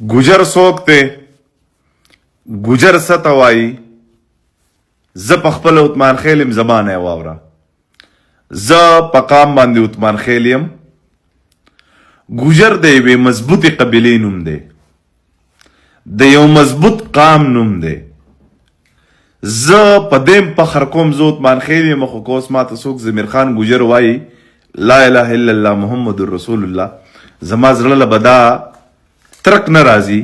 गुजर څوک دی؟ गुजर څه ته وایي؟ زه په خپله عثمان خیل یم، زمانه یې واوره. زه په قام باندې عثمان خیل یم. ګوجر د یوې مضبوطې قبیلې نوم دی، د یو مضبوط قام نوم دی. زه په دې فخر کوم زه عثمان خیل یم، خو که اوس ماته څوک ضمیر خان ګوجر وایي لا اله الا الله محمد رسول الله، زما زړه له به دا ترک نه راځي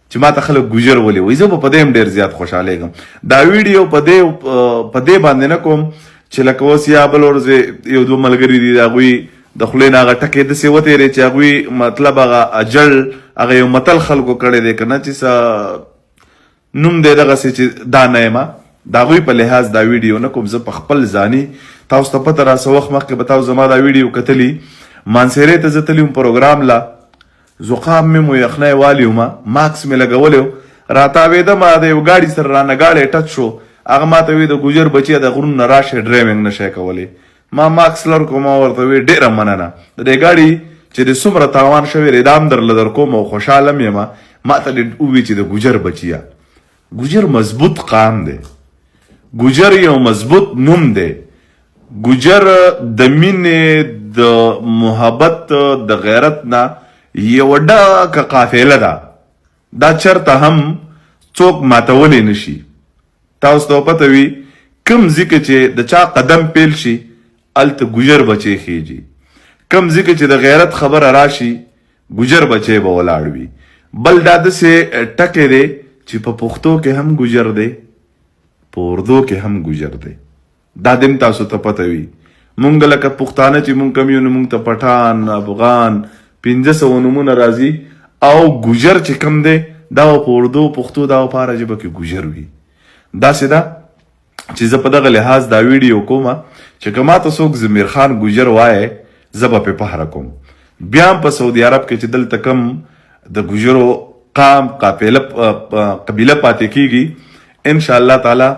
چې ماته خلک ګوجر ولې وایي. زه به په دې هم ډېر زیات خوشحالیږم. دا ویډیو په دې باندې نه کوم چې لکه اوس یا بل ورځ یو دوه ملګري دي، د هغوی د خولې نه هغه ټکې داسې وتېرې چې هغوی مطلب هغه اجل هغه یو متل خلکو کړی دی که نه چې څه نوم دی دغسې چې دا نه یم. د هغوی په لحاظ دا ویډیو نه کوم. زه په خپل ځاني تاسو ته پته را څه وخت مخکې به تاسو زما دا ویډیو کتلي، مانسیرې ته زه تللی وم پروګرام له، زقام مې مو یخنی والی ومه، ماکس مې لګولی و، راتاوېدمه د یو ګاډي سره رانه ګاډی ټچ شو، هغه ماته وی د ګوجر بچیه د غرونو نه راشئ ډرایوینګ نه شئ کولی. ما ماکس لر کوم، ما ورته وی ډېره مننه، د دې ګاډي چې د څومره تاوان شوی دی دا هم درله در کوم او خوشحاله م یم. ماته دې ووی چې د ګوجر بچیه. ګوجر مضبوط قام دی، ګوجر یو مضبوط نوم دی. ګوجر د مینې، د محبت، د غیرت نه یوه ډکه قافله ده. دا چرته هم څوک ماتولی نشي. تاسو ته پته وي کوم ځای کې چې د چا قدم پیل شي هلته ګوجر بچی خیږي. کوم ځای کې چې د غیرت خبره راشي ګوجر بچی به ولاړ وي. بل دا داسې ټکی دی چې په پښتو کې هم ګوجر دی، په اردو کې هم ګوجر دی. دا دم تاسو ته پته وي. مونږ لکه پښتانه چې مونږ کم یو نو مونږ ته پټان، افغان 500 نومونه راځي، او ګوجر چې کم دی دا په اردو پښتو دا په هره ژبه کې ګوجر وي. داسې ده چې زه په دغه لحاظ دا ویډیو کومه چې که ماته څوک ضمیر خان ګوجر وایه زه به پرې فخره کوم. بیا هم په سعودي عرب کې چې دلته کم د ګوجرو قام قبیله پاتې کیږي، انشاءالله تعالی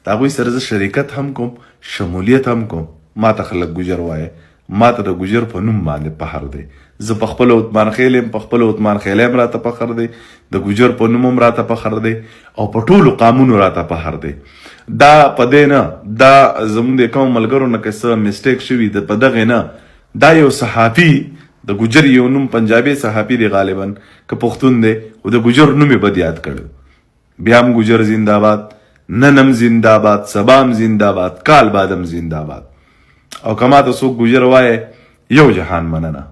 د هغوی سره زه شریکت هم کوم، شمولیت هم کوم. ماته خلک ګوجر وایه، ماته د ګوجر په نوم باندې فخر دی. زه په خپل عثمان خیل یم، په خپل عثمان خیل هم راته فخر دی، د ګوجر په نوم هم راته فخر دی، او په ټولو قامونو راته فخر دی. دا په دې نه، دا زموږ د کوم ملګرو نه که څه مسټیک شوي د په دغې نه، دا یو صحافي د ګوجر یو نوم پنجابي صحافي دی غالبا که پښتون دی، خو د ګوجر نوم یې بد یاد کړی. بیا هم ګوجر زنده‌باد، نن هم زنده‌باد، سبا هم زنده‌باد، کال بعد هم زنده‌باد. او که ماته څوک ګوجر وایه یو جهان مننه.